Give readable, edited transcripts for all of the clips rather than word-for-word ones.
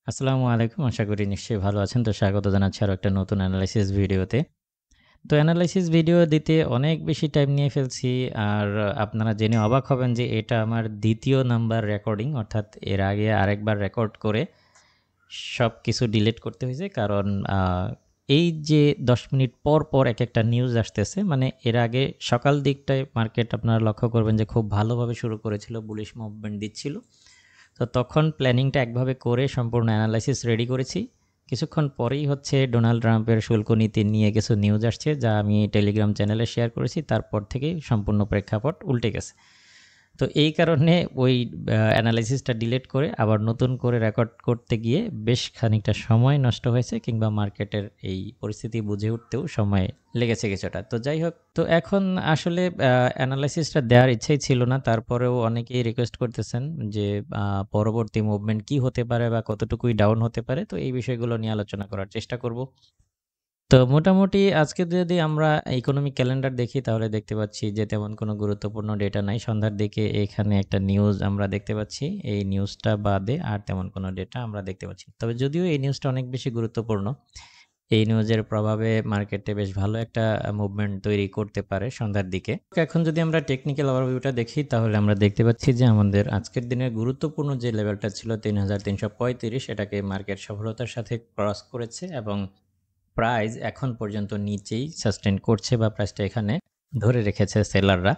আসসালামু আলাইকুম। আশা করি নিশ্চয়ই ভালো আছেন। তো স্বাগত জানাচ্ছি আরো একটা নতুন এনালাইসিস ভিডিওতে। তো এনালাইসিস ভিডিও দিতে অনেক বেশি টাইম নিয়ে ফেলছি। আর আপনারা জেনে অবাক হবেন যে এটা আমার ২য় নাম্বার রেকর্ডিং। অর্থাৎ এর আগে আরেকবার রেকর্ড করে সবকিছু ডিলিট করতে হয়েছে। কারণ এই যে ১০ মিনিট পর একেকটা নিউজ আসতেছে, মানে এর আগে সকাল দিকটায় মার্কেট আপনারা লক্ষ্য করবেন যে খুব ভালোভাবে শুরু করেছিল, বুলিশ মুভমেন্ট দিচ্ছিল। তো তখন প্ল্যানিংটা একভাবে করে সম্পূর্ণ অ্যানালাইসিস রেডি করেছি। কিছুক্ষণ পরেই হচ্ছে ডোনাল্ড ট্রাম্পের শুল্ক নীতি নিয়ে কিছু নিউজ আসছে, যা আমি টেলিগ্রাম চ্যানেলে শেয়ার করেছি। তারপর থেকেই সম্পূর্ণ প্রেক্ষাপট উল্টে গেছে। তো এই কারণে ওই অ্যানালাইসিসটা ডিলিট করে আবার নতুন করে রেকর্ড করতে গিয়ে বেশ খানিকটা সময় নষ্ট হয়েছে, কিংবা মার্কেটের এই পরিস্থিতি বুঝে উঠতেও সময় লেগেছে কিছুটা। তো যাই হোক, তো এখন আসলে অ্যানালাইসিসটা দেওয়ার ইচ্ছাই ছিল না। তারপরেও অনেকেই রিকোয়েস্ট করতেছেন যে পরবর্তী মুভমেন্ট কি হতে পারে বা কতটুকুই ডাউন হতে পারে। তো এই বিষয়গুলো নিয়ে আলোচনা করার চেষ্টা করব। তো মোটামুটি আজকে যদি আমরা ইকোনমিক ক্যালেন্ডার দেখি, তাহলে দেখতে পাচ্ছি যে তেমন কোনো গুরুত্বপূর্ণ ডেটা নাই। সন্ধ্যার দিকে এখানে একটা নিউজ আমরা দেখতে পাচ্ছি। এই নিউজটা বাদে আর তেমন কোনো ডেটা আমরা দেখতে পাচ্ছি। তবে যদিও এই নিউজটা অনেক বেশি গুরুত্বপূর্ণ, এই নিউজের প্রভাবে মার্কেটে বেশ ভালো একটা মুভমেন্ট তৈরি করতে পারে সন্ধ্যার দিকে। এখন যদি আমরা টেকনিক্যাল ওভারভিউটা দেখি, তাহলে আমরা দেখতে পাচ্ছি যে আমাদের আজকের দিনের গুরুত্বপূর্ণ যে লেভেলটা ছিল ৩৩৩৫, এটাকে মার্কেট সফলতার সাথে ক্রস করেছে এবং প্রাইস এখন পর্যন্ত নিচেই সাস্টেইন করছে, বা প্রাইসটা এখানে ধরে রেখেছে সেলাররা।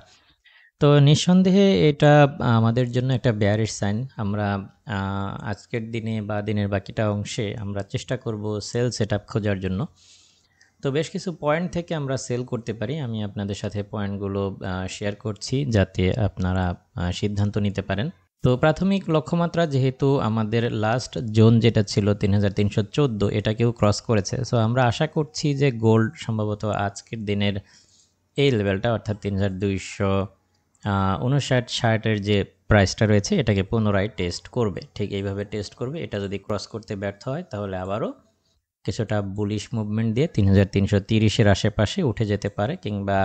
তো নিঃসন্দেহে এটা আমাদের জন্য একটা বেয়ারিশ সাইন। আমরা আজকের দিনে বা দিনের বাকিটা অংশে আমরা চেষ্টা করব সেল সেটআপ খোঁজার জন্য। তো বেশ কিছু পয়েন্ট থেকে আমরা সেল করতে পারি। আমি আপনাদের সাথে পয়েন্টগুলো শেয়ার করছি, যাতে আপনারা সিদ্ধান্ত নিতে পারেন। তো প্রাথমিক লক্ষ্যমাত্রা যেহেতু আমাদের লাস্ট জোন যেটা ছিল ৩৩১৪, এটাকেও ক্রস করেছে। সো আমরা আশা করছি যে গোল্ড সম্ভবত আজকের দিনের এই লেভেলটা, অর্থাৎ ৩২৫০-৬০ যে প্রাইসটা রয়েছে, এটাকে পুনরায় টেস্ট করবে। ঠিক এইভাবে টেস্ট করবে। এটা যদি ক্রস করতে ব্যর্থ হয়, তাহলে আবারও কিছুটা বুলিশ মুভমেন্ট দিয়ে ৩৩৩০-এর আশেপাশে উঠে যেতে পারে, কিংবা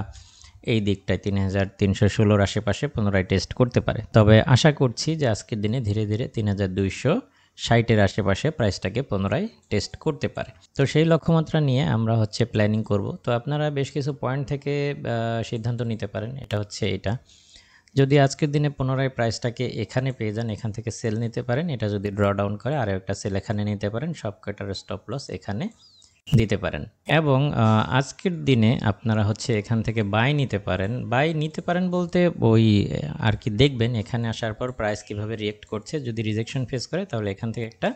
এই দিকটায় ৩৩১৬-র আশেপাশে পুনরায় টেস্ট করতে পারে। তবে আশা করছি যে আজকের দিনে ধীরে ধীরে ৩২৬০-এর আশেপাশে প্রাইসটাকে পুনরায় টেস্ট করতে পারে। তো সেই লক্ষ্যমাত্রা নিয়ে আমরা হচ্ছে প্ল্যানিং করব। তো আপনারা বেশ কিছু পয়েন্ট থেকে সিদ্ধান্ত নিতে পারেন। এটা হচ্ছে এটা, যদি আজকের দিনে পুনরায় প্রাইসটাকে এখানে পেয়ে যান, এখান থেকে সেল নিতে পারেন। এটা যদি ড্র ডাউন করে আরও একটা সেল এখানে নিতে পারেন। সব কটার স্টপ লস এখানে দিতে পারেন। এবং আজকের দিনে আপনারা হচ্ছে এখান থেকে বাই নিতে পারেন। বাই নিতে পারেন বলতে ওই আর কি, দেখবেন এখানে আসার পর প্রাইস কীভাবে রিয়েক্ট করছে। যদি রিজেকশন ফেস করে, তাহলে এখান থেকে একটা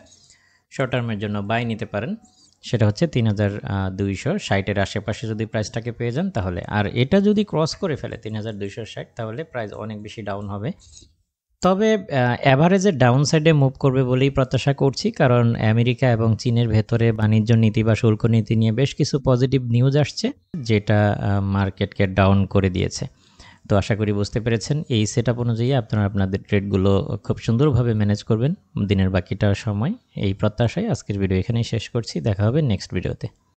শর্ট টার্মের জন্য বাই নিতে পারেন। সেটা হচ্ছে ৩২৬০-এর আশেপাশে যদি প্রাইসটাকে পেয়ে যান, তাহলে। আর এটা যদি ক্রস করে ফেলে ৩২৬০, তাহলে প্রাইস অনেক বেশি ডাউন হবে। তবে অ্যাভারেজে ডাউন সাইডে মুভ করবে বলেই প্রত্যাশা করছি, কারণ আমেরিকা এবং চীনের ভেতরে বাণিজ্য নীতি বা শুল্ক নীতি নিয়ে বেশ কিছু পজিটিভ নিউজ আসছে, যেটা মার্কেটকে ডাউন করে দিয়েছে। তো আশা করি বুঝতে পেরেছেন। এই সেটআপ অনুযায়ী আপনারা আপনাদের ট্রেডগুলো খুব সুন্দরভাবে ম্যানেজ করবেন দিনের বাকিটা সময়। এই প্রত্যাশায় আজকের ভিডিও এখানেই শেষ করছি। দেখা হবে নেক্সট ভিডিওতে।